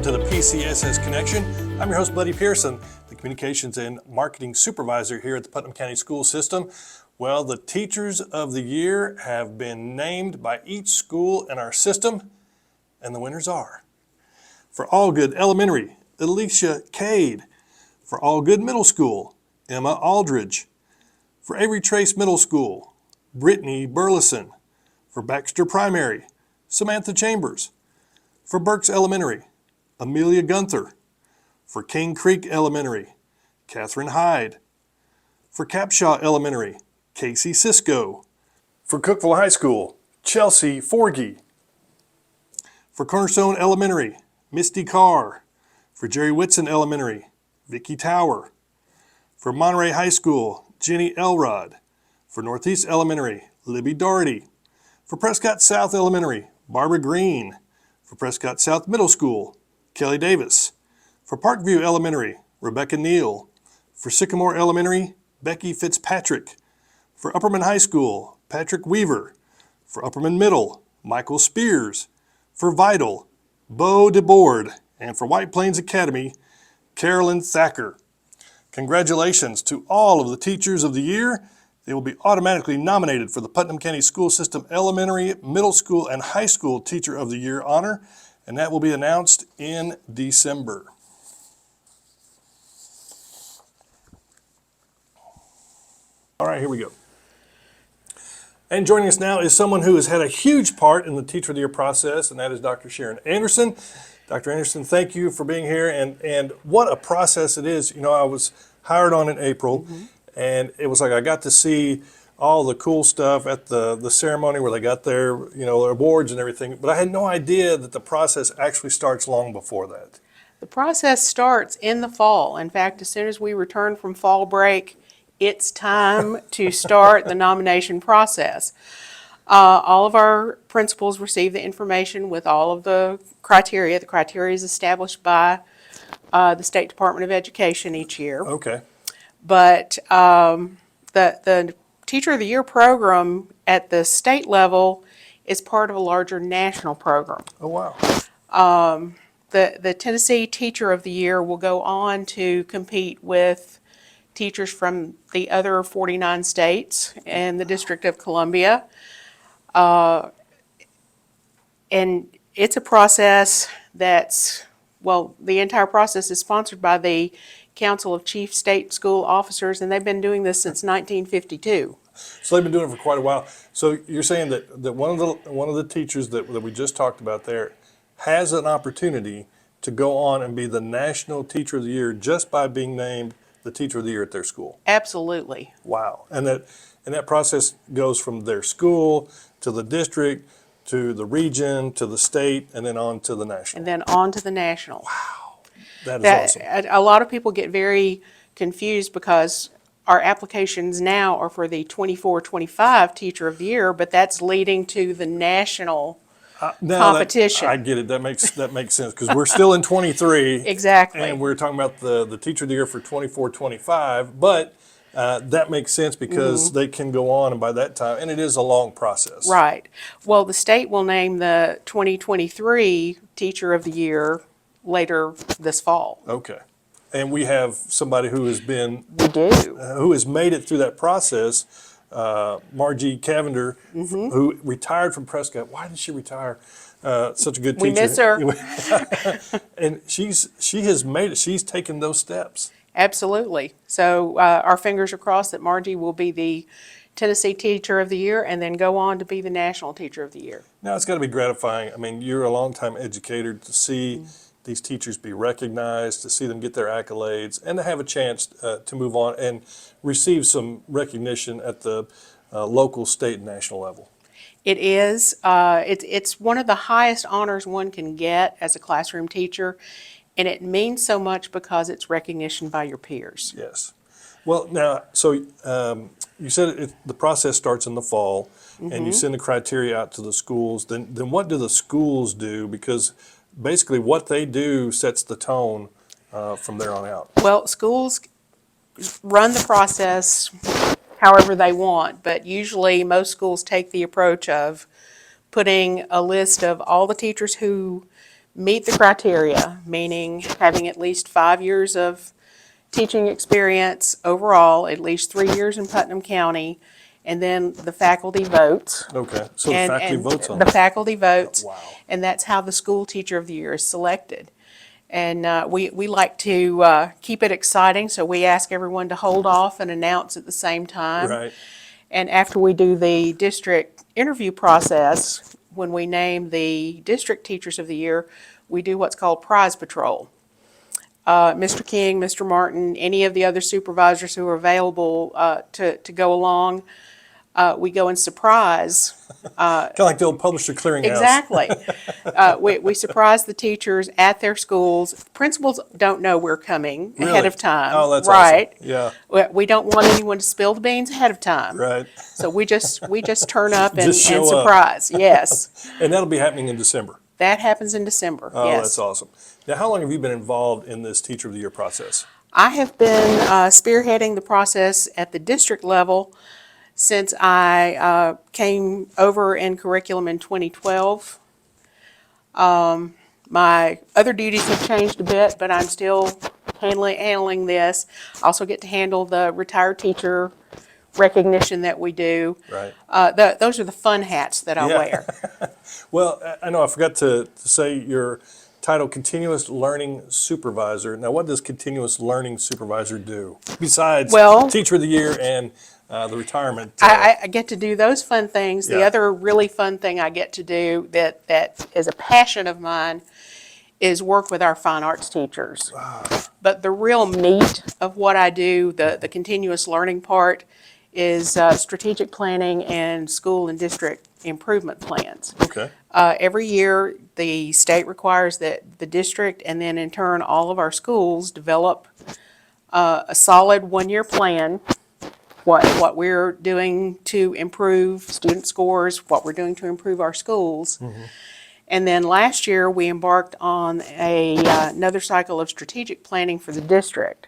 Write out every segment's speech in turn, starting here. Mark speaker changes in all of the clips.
Speaker 1: welcome to the PCSS Connection. I'm your host, Buddy Pearson, the Communications and Marketing Supervisor here at the Putnam County School System. Well, the Teachers of the Year have been named by each school in our system, and the winners are: for Allgood Elementary, Alicia Cade; for Allgood Middle School, Emma Aldridge; for Avery Trace Middle School, Brittany Burleson; for Baxter Primary, Samantha Chambers; for Burks Elementary, Amelia Gunther; for King Creek Elementary, Catherine Hyde; for Capshaw Elementary, Casey Cisco; for Cookville High School, Chelsea Forgy; for Cornerstone Elementary, Misty Carr; for Jerry Whitson Elementary, Vicki Tower; for Monterey High School, Jenny Elrod; for Northeast Elementary, Libby Doherty; for Prescott South Elementary, Barbara Green; for Prescott South Middle School, Kelly Davis; for Parkview Elementary, Rebecca Neal; for Sycamore Elementary, Becky Fitzpatrick; for Upperman High School, Patrick Weaver; for Upperman Middle, Michael Spears; for Vital, Bo DeBoard; and for White Plains Academy, Carolyn Thacker. Congratulations to all of the Teachers of the Year. They will be automatically nominated for the Putnam County School System Elementary, Middle School, and High School Teacher of the Year honor, and that will be announced in December. All right, here we go. And joining us now is someone who has had a huge part in the Teacher of the Year process, and that is Dr. Sharon Anderson. Dr. Anderson, thank you for being here, and what a process it is. You know, I was hired on in April, and it was like I got to see all the cool stuff at the ceremony where they got their awards and everything, but I had no idea that the process actually starts long before that.
Speaker 2: The process starts in the fall. In fact, as soon as we return from fall break, it's time to start the nomination process. All of our principals receive the information with all of the criteria. The criteria is established by the State Department of Education each year.
Speaker 1: Okay.
Speaker 2: But the Teacher of the Year program at the state level is part of a larger national program.
Speaker 1: Oh, wow.
Speaker 2: The Tennessee Teacher of the Year will go on to compete with teachers from the other 49 states and the District of Columbia. And it's a process that's, the entire process is sponsored by the Council of Chief State School Officers, and they've been doing this since 1952.
Speaker 1: So they've been doing it for quite a while. So you're saying that one of the teachers that we just talked about there has an opportunity to go on and be the National Teacher of the Year just by being named the Teacher of the Year at their school.
Speaker 2: Absolutely.
Speaker 1: Wow. And that process goes from their school to the district to the region to the state and then on to the national.
Speaker 2: And then on to the national.
Speaker 1: Wow. That is awesome.
Speaker 2: A lot of people get very confused because our applications now are for the 24-25 Teacher of the Year, but that's leading to the national competition.
Speaker 1: I get it. That makes sense because we're still in 23.
Speaker 2: Exactly.
Speaker 1: And we're talking about the Teacher of the Year for 24-25, but that makes sense because they can go on, and by that time, and it is a long process.
Speaker 2: Right. Well, the state will name the 2023 Teacher of the Year later this fall.
Speaker 1: Okay. And we have somebody who has been,
Speaker 2: We do.
Speaker 1: who has made it through that process, Margie Cavender, who retired from Prescott. Why did she retire? Such a good teacher.
Speaker 2: We miss her.
Speaker 1: And she has made it. She's taken those steps.
Speaker 2: Absolutely. So our fingers are crossed that Margie will be the Tennessee Teacher of the Year and then go on to be the National Teacher of the Year.
Speaker 1: Now, it's got to be gratifying. I mean, you're a longtime educator, to see these teachers be recognized, to see them get their accolades, and to have a chance to move on and receive some recognition at the local, state, and national level.
Speaker 2: It is. It's one of the highest honors one can get as a classroom teacher, and it means so much because it's recognition by your peers.
Speaker 1: Yes. Well, now, so you said the process starts in the fall, and you send the criteria out to the schools. Then what do the schools do? Because basically what they do sets the tone from there on out.
Speaker 2: Well, schools run the process however they want, but usually most schools take the approach of putting a list of all the teachers who meet the criteria, meaning having at least 5 years of teaching experience overall, at least 3 years in Putnam County, and then the faculty votes.
Speaker 1: Okay, so the
Speaker 2: And-
Speaker 1: faculty
Speaker 2: and
Speaker 1: votes on
Speaker 2: the
Speaker 1: that.
Speaker 2: faculty votes.
Speaker 1: Wow.
Speaker 2: And that's how the School Teacher of the Year is selected. And we like to keep it exciting, so we ask everyone to hold off and announce at the same time.
Speaker 1: Right.
Speaker 2: And after we do the district interview process, when we name the District Teachers of the Year, we do what's called prize patrol. Mr. King, Mr. Martin, any of the other supervisors who are available to go along, we go and surprise.
Speaker 1: Kind of like the old publisher clearinghouse.
Speaker 2: Exactly. We surprise the teachers at their schools. Principals don't know we're coming ahead
Speaker 1: Really?
Speaker 2: of time.
Speaker 1: Oh, that's
Speaker 2: right.
Speaker 1: awesome. Yeah.
Speaker 2: We don't want anyone to spill the beans ahead of time.
Speaker 1: Right.
Speaker 2: So we just turn up and
Speaker 1: Just show up.
Speaker 2: surprise. Yes.
Speaker 1: And that'll be happening in December.
Speaker 2: That happens in December.
Speaker 1: Oh,
Speaker 2: yes.
Speaker 1: that's awesome. Now, how long have you been involved in this Teacher of the Year process?
Speaker 2: I have been spearheading the process at the district level since I came over in curriculum in 2012. My other duties have changed a bit, but I'm still handling this. I also get to handle the retired teacher recognition that we do.
Speaker 1: Right.
Speaker 2: Those are the fun hats that I
Speaker 1: Yeah.
Speaker 2: wear.
Speaker 1: Well, I know I forgot to say your title, Continuous Learning Supervisor. Now, what does Continuous Learning Supervisor do besides
Speaker 2: Well-
Speaker 1: Teacher of the Year and the retirement?
Speaker 2: I get to do those fun things. The
Speaker 1: Yeah.
Speaker 2: other really fun thing I get to do that is a passion of mine is work with our fine arts teachers. But the real meat of what I do, the continuous learning part, is strategic planning and school and district improvement plans.
Speaker 1: Okay.
Speaker 2: Every year, the state requires that the district and then in turn all of our schools develop a solid one-year plan, what we're doing to improve student scores, what we're doing to improve our schools. And then last year, we embarked on another cycle of strategic planning for the district.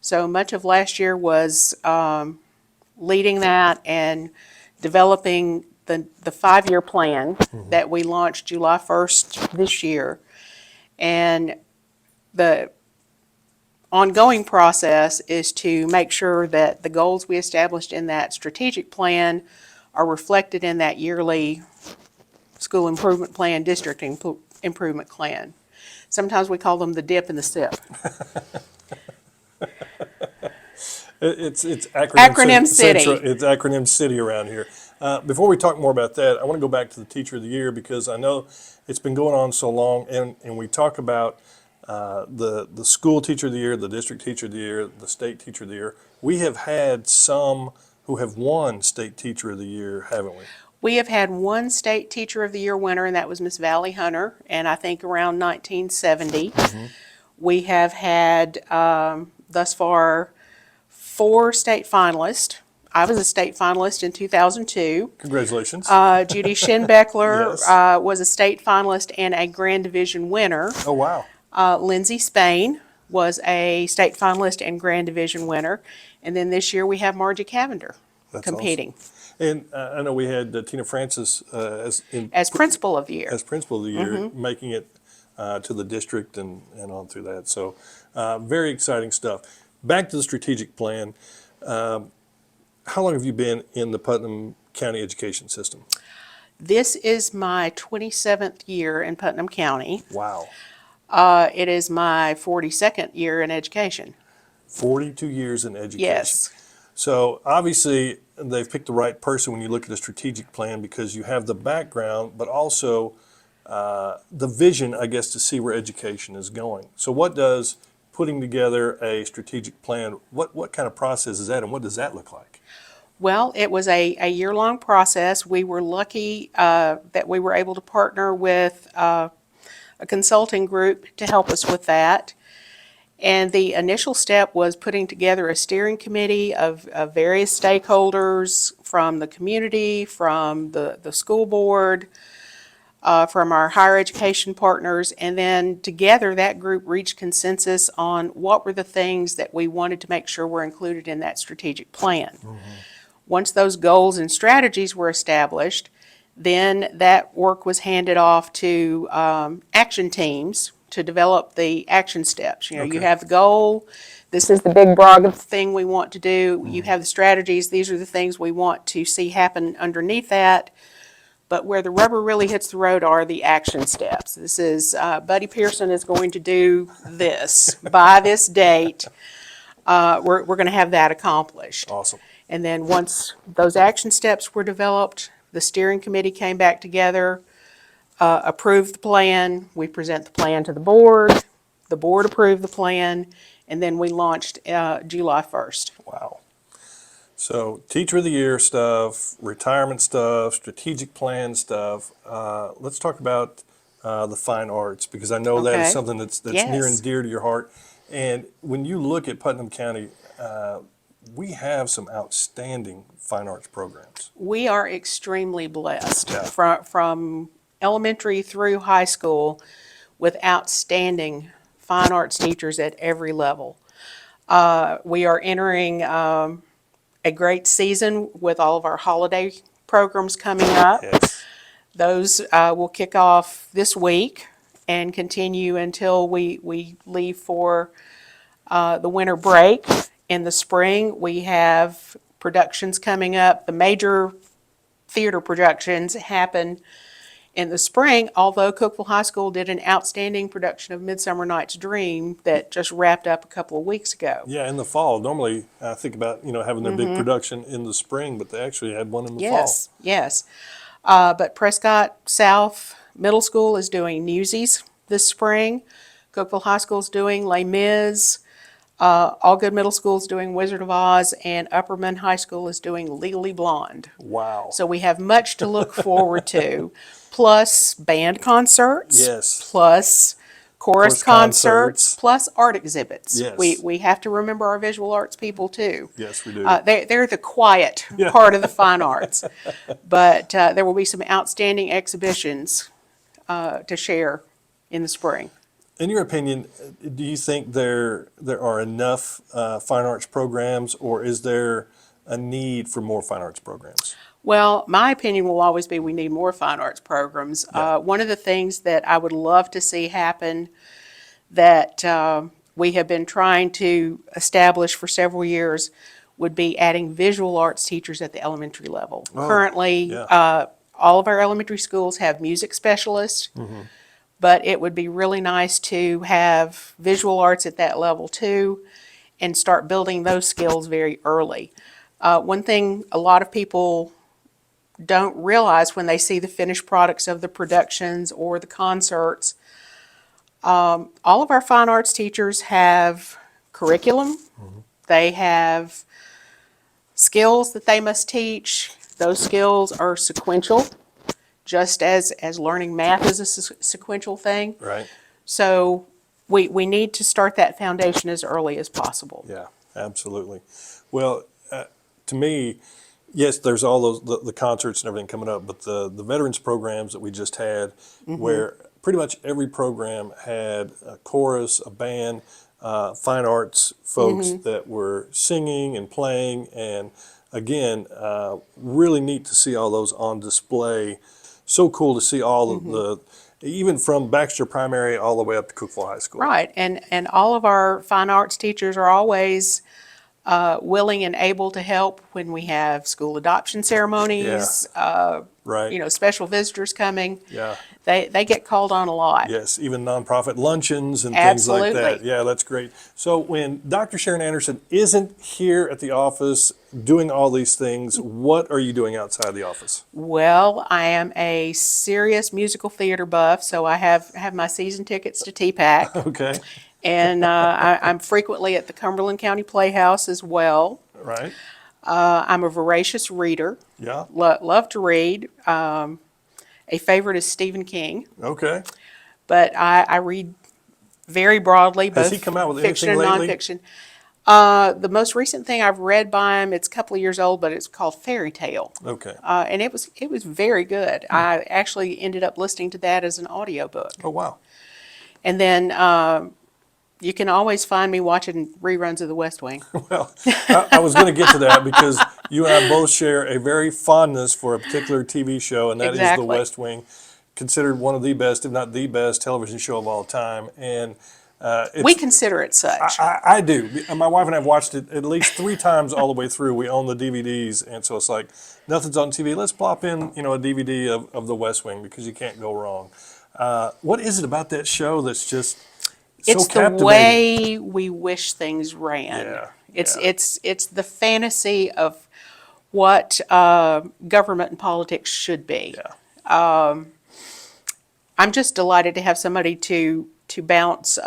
Speaker 2: So much of last year was leading that and developing the 5-year plan that we launched July 1st this year. And the ongoing process is to make sure that the goals we established in that strategic plan are reflected in that yearly school improvement plan, district improvement plan. Sometimes we call them the dip and the sip.
Speaker 1: It's
Speaker 2: Acronym city.
Speaker 1: It's acronym city around here. Before we talk more about that, I want to go back to the Teacher of the Year because I know it's been going on so long, and we talk about the school Teacher of the Year, the district Teacher of the Year, the state Teacher of the Year. We have had some who have won state Teacher of the Year, haven't we?
Speaker 2: We have had one state Teacher of the Year winner, and that was Miss Valley Hunter, and I think around 1970. We have had thus far 4 state finalists. I was a state finalist in 2002.
Speaker 1: Congratulations.
Speaker 2: Judy Schinbeckler
Speaker 1: Yes.
Speaker 2: was a state finalist and a Grand Division winner.
Speaker 1: Oh, wow.
Speaker 2: Lindsay Spain was a state finalist and Grand Division winner. And then this year we have Margie Cavender
Speaker 1: That's
Speaker 2: competing
Speaker 1: And I know we had Tina Francis
Speaker 2: as Principal of the Year.
Speaker 1: as Principal of the Year, making it to the district and on through that. So very exciting stuff. Back to the strategic plan. How long have you been in the Putnam County education system?
Speaker 2: This is my 27th year in Putnam County.
Speaker 1: Wow.
Speaker 2: It is my 42nd year in education.
Speaker 1: 42 years in education.
Speaker 2: Yes.
Speaker 1: So obviously they've picked the right person when you look at a strategic plan because you have the background, but also the vision, I guess, to see where education is going. So what does putting together a strategic plan, what kind of process is that and what does that look like?
Speaker 2: Well, it was a year-long process. We were lucky that we were able to partner with a consulting group to help us with that. And the initial step was putting together a steering committee of various stakeholders from the community, from the school board, from our higher education partners, and then together that group reached consensus on what were the things that we wanted to make sure were included in that strategic plan. Once those goals and strategies were established, Then that work was handed off to action teams to develop the action steps. You
Speaker 1: Okay.
Speaker 2: have the goal. This is the big broad thing we want to do. You have the strategies. These are the things we want to see happen underneath that. But where the rubber really hits the road are the action steps. This is Buddy Pearson is going to do this by this date. We're going to have that accomplished.
Speaker 1: Awesome.
Speaker 2: And then once those action steps were developed, the steering committee came back together, approved the plan. We present the plan to the board approved the plan, and then we launched July 1st.
Speaker 1: Wow. So Teacher of the Year stuff, retirement stuff, strategic plan stuff. Let's talk about the fine arts, because I know that
Speaker 2: Okay.
Speaker 1: is something that's
Speaker 2: Yes.
Speaker 1: near and dear to your heart. And when you look at Putnam County, we have some outstanding fine arts programs.
Speaker 2: We are extremely blessed
Speaker 1: Yeah.
Speaker 2: from elementary through high school with outstanding fine arts teachers at every level. We are entering a great season with all of our holiday programs coming up.
Speaker 1: Yes.
Speaker 2: Those will kick off this week and continue until we leave for the winter break. In the spring, we have productions coming up. The major theater productions happen in the spring, although Cookeville High School did an outstanding production of Midsummer Night's Dream that just wrapped up a couple of weeks ago.
Speaker 1: Yeah, in the fall. Normally, I think about, having their big production in the spring, but they actually had one in the fall.
Speaker 2: Yes. But Prescott South Middle School is doing Newsies this spring. Cookeville High School is doing Les Mis. Allgood Middle School is doing Wizard of Oz, and Upperman High School is doing Legally Blonde.
Speaker 1: Wow.
Speaker 2: So we have much to look forward to, plus band concerts.
Speaker 1: Yes.
Speaker 2: Plus chorus
Speaker 1: Chorus
Speaker 2: concerts,
Speaker 1: concerts.
Speaker 2: plus art exhibits.
Speaker 1: Yes.
Speaker 2: We have to remember our visual arts people too.
Speaker 1: Yes, we do.
Speaker 2: They're the quiet
Speaker 1: Yeah.
Speaker 2: part of the fine arts. But there will be some outstanding exhibitions to share in the spring.
Speaker 1: In your opinion, do you think there are enough fine arts programs, or is there a need for more fine arts programs?
Speaker 2: Well, my opinion will always be we need more fine arts programs.
Speaker 1: Yeah.
Speaker 2: One of the things that I would love to see happen that we have been trying to establish for several years would be adding visual arts teachers at the elementary level. Currently,
Speaker 1: yeah.
Speaker 2: all of our elementary schools have music specialists, but it would be really nice to have visual arts at that level too and start building those skills very early. One thing a lot of people don't realize when they see the finished products of the productions or the concerts, all of our fine arts teachers have curriculum. They have skills that they must teach. Those skills are sequential, just as learning math is a sequential thing.
Speaker 1: Right.
Speaker 2: So we need to start that foundation as early as possible.
Speaker 1: Yeah, absolutely. Well, to me, yes, there's all those the concerts and everything coming up, but the veterans programs that we just had, where pretty much every program had a chorus, a band, fine arts folks that were singing and playing, and again, really neat to see all those on display. So cool to see all of the, even from Baxter Primary all the way up to Cookeville High School.
Speaker 2: Right, and all of our fine arts teachers are always willing and able to help when we have school adoption ceremonies,
Speaker 1: Right.
Speaker 2: Special visitors coming.
Speaker 1: Yeah.
Speaker 2: They get called on a lot.
Speaker 1: Yes, even nonprofit luncheons and things like that.
Speaker 2: Absolutely.
Speaker 1: Yeah, that's great. So when Dr. Sharon Anderson isn't here at the office doing all these things, what are you doing outside the office?
Speaker 2: Well, I am a serious musical theater buff, so I have my season tickets to TPAC.
Speaker 1: Okay,
Speaker 2: And I'm frequently at the Cumberland County Playhouse as well.
Speaker 1: right.
Speaker 2: I'm a voracious reader,
Speaker 1: Yeah,
Speaker 2: love to read. A favorite is Stephen King,
Speaker 1: okay.
Speaker 2: but I read very broadly,
Speaker 1: Has
Speaker 2: both
Speaker 1: he come out with
Speaker 2: fiction and
Speaker 1: anything lately?
Speaker 2: nonfiction. The most recent thing I've read by him, it's a couple of years old, but it's called Fairy Tale.
Speaker 1: Okay.
Speaker 2: And it was very good. I actually ended up listening to that as an audiobook.
Speaker 1: Oh, wow.
Speaker 2: And then you can always find me watching reruns of The West Wing.
Speaker 1: Well, I was going to get to that because You and I both share a very fondness for a particular TV show, and that is The
Speaker 2: Exactly.
Speaker 1: West Wing, considered one of the best, if not the best, television show of all time. And
Speaker 2: We consider it such.
Speaker 1: I do. My wife and I have watched it at least 3 times all the way through. We own the DVDs, and so it's like nothing's on TV. Let's plop in, a DVD of The West Wing because you can't go wrong. What is it about that show that's just so
Speaker 2: It's the
Speaker 1: captivating?
Speaker 2: way we wish things ran.
Speaker 1: Yeah,
Speaker 2: It's the fantasy of what government and politics should be.
Speaker 1: Yeah.
Speaker 2: I'm just delighted to have somebody to bounce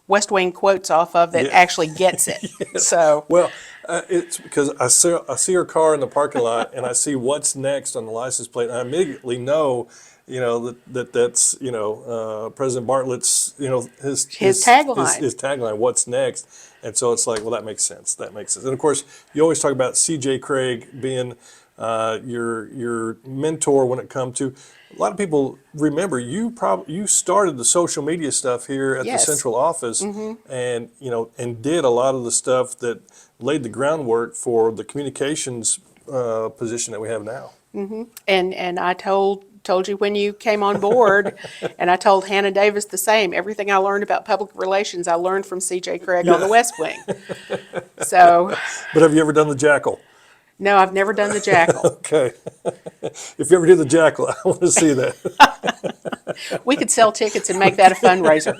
Speaker 2: West Wing quotes off of that
Speaker 1: Yeah.
Speaker 2: actually gets it. So
Speaker 1: Well, it's because I see her car in the parking lot, and I see what's next on the license plate, and I immediately know, that's President Bartlett's, his
Speaker 2: tagline.
Speaker 1: his tagline, what's next, and so it's like, well, that makes sense. That makes sense. And of course, you always talk about C.J. Craig being your mentor when it comes to. A lot of people remember you started the social media stuff here at
Speaker 2: Yes.
Speaker 1: the central office, and and did a lot of the stuff that laid the groundwork for the communications position that we have now.
Speaker 2: and I told you when you came on board, and I told Hannah Davis the same. Everything I learned about public relations, I learned from C.J. Craig on the West Wing. So,
Speaker 1: But have you ever done the jackal?
Speaker 2: no, I've never done the jackal.
Speaker 1: Okay. If you ever do the jackal, I want to see that.
Speaker 2: We could sell tickets and make that a fundraiser.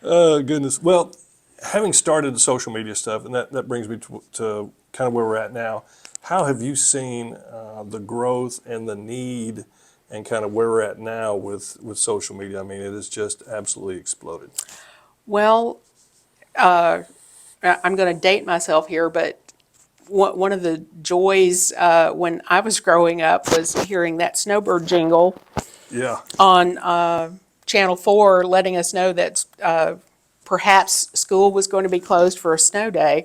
Speaker 1: Oh, goodness. Well, having started the social media stuff, and that brings me to kind of where we're at now, how have you seen the growth and the need and kind of where we're at now with social media? I mean, it has just absolutely exploded.
Speaker 2: Well, I'm going to date myself here, but one of the joys when I was growing up was hearing that snowbird jingle
Speaker 1: Yeah.
Speaker 2: on Channel 4 letting us know that perhaps school was going to be closed for a snow day.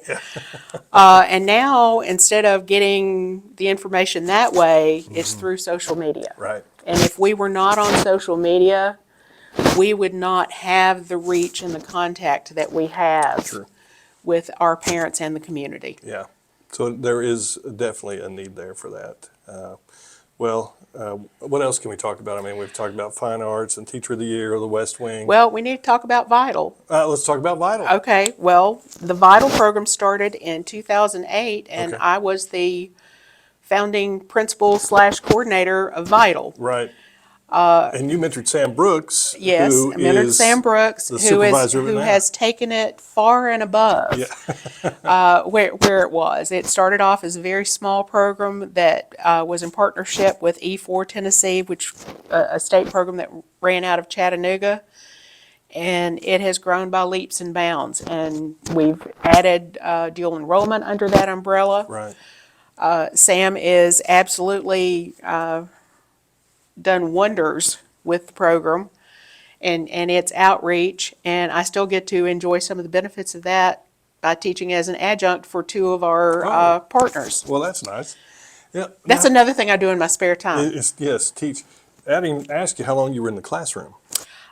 Speaker 2: And now, instead of getting the information that way, it's through social media.
Speaker 1: Right.
Speaker 2: And if we were not on social media, we would not have the reach and the contact that we have
Speaker 1: Sure.
Speaker 2: with our parents and the community.
Speaker 1: Yeah. So there is definitely a need there for that. What else can we talk about? I mean, we've talked about fine arts and Teacher of the Year or the West Wing.
Speaker 2: Well, we need to talk about Vital.
Speaker 1: Let's talk about Vital.
Speaker 2: Okay, well, the Vital program started in 2008, and
Speaker 1: Okay.
Speaker 2: I was the founding principal/coordinator of Vital.
Speaker 1: Right. And you mentored Sam Brooks.
Speaker 2: Yes,
Speaker 1: who
Speaker 2: I mentored
Speaker 1: is
Speaker 2: Sam Brooks,
Speaker 1: the
Speaker 2: who
Speaker 1: supervisor of it now.
Speaker 2: has taken it far and above where it was. It started off as a very small program that was in partnership with E4 Tennessee, which a state program that ran out of Chattanooga, and it has grown by leaps and bounds. And we've added dual enrollment under that umbrella.
Speaker 1: Right.
Speaker 2: Sam is absolutely done wonders with the program and its outreach, and I still get to enjoy some of the benefits of that by teaching as an adjunct for 2 of our partners.
Speaker 1: Well, that's nice. Yeah.
Speaker 2: That's another thing I do in my spare time.
Speaker 1: Yes, teach. I didn't ask you how long you were in the classroom.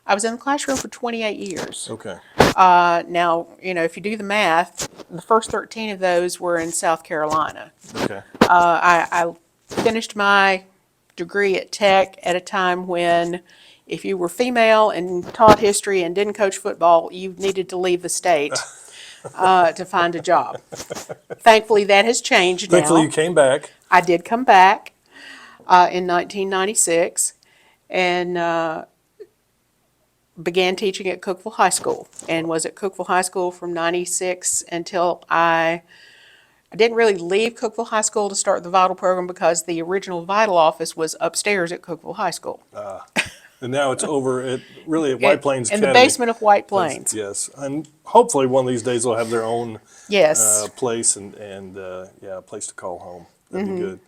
Speaker 2: I was in the classroom for 28 years.
Speaker 1: Okay.
Speaker 2: Now, if you do the math, the first 13 of those were in South Carolina.
Speaker 1: Okay.
Speaker 2: I finished my degree at Tech at a time when if you were female and taught history and didn't coach football, you needed to leave the state to find a job. Thankfully, that has changed now.
Speaker 1: Thankfully, you came back.
Speaker 2: I did come back in 1996 and began teaching at Cookeville High School, and was at Cookeville High School from 96 until I didn't really leave Cookeville High School to start the Vital program because the original Vital office was upstairs at Cookeville High School.
Speaker 1: And now it's over at White Plains
Speaker 2: In the
Speaker 1: Academy.
Speaker 2: basement of White Plains.
Speaker 1: Yes, and hopefully one of these days they'll have their own
Speaker 2: Yes.
Speaker 1: place and a place to call home. That'd be good.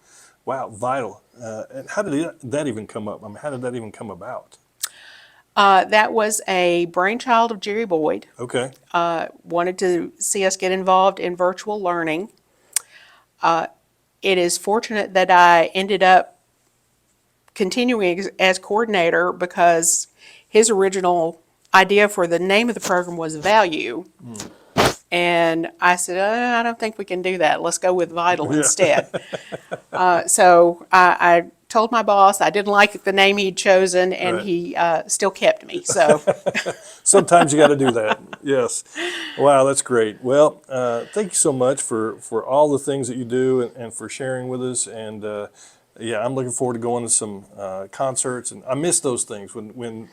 Speaker 1: Wow, Vital. And how did that even come up? I mean, how did that even come about?
Speaker 2: That was a brainchild of Jerry Boyd.
Speaker 1: Okay.
Speaker 2: Wanted to see us get involved in virtual learning. It is fortunate that I ended up continuing as coordinator because his original idea for the name of the program was Value. And I said, I don't think we can do that. Let's go with Vital
Speaker 1: Yeah.
Speaker 2: instead. So I told my boss I didn't like the name he'd chosen, and
Speaker 1: Right.
Speaker 2: he still kept me. So
Speaker 1: Sometimes you got to do that. Yes. Wow, that's great. Well, thank you so much for all the things that you do and for sharing with us. And yeah, I'm looking forward to going to some concerts. And I miss those things when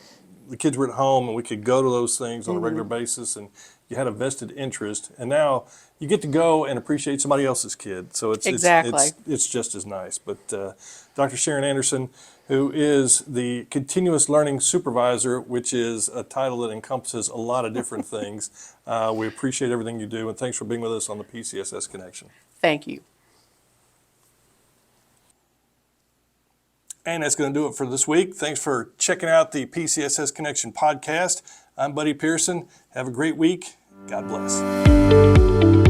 Speaker 1: the kids were at home and we could go to those things on a regular basis, and you had a vested interest. And now you get to go and appreciate somebody else's kid. So
Speaker 2: Exactly.
Speaker 1: it's just as nice. But Dr. Sharon Anderson, who is the Continuous Learning Supervisor, which is a title that encompasses a lot of different things. We appreciate everything you do, and thanks for being with us on the PCSS Connection.
Speaker 2: thank you.
Speaker 1: And that's going to do it for this week. Thanks for checking out the PCSS Connection podcast. I'm Buddy Pearson. Have a great week. God bless.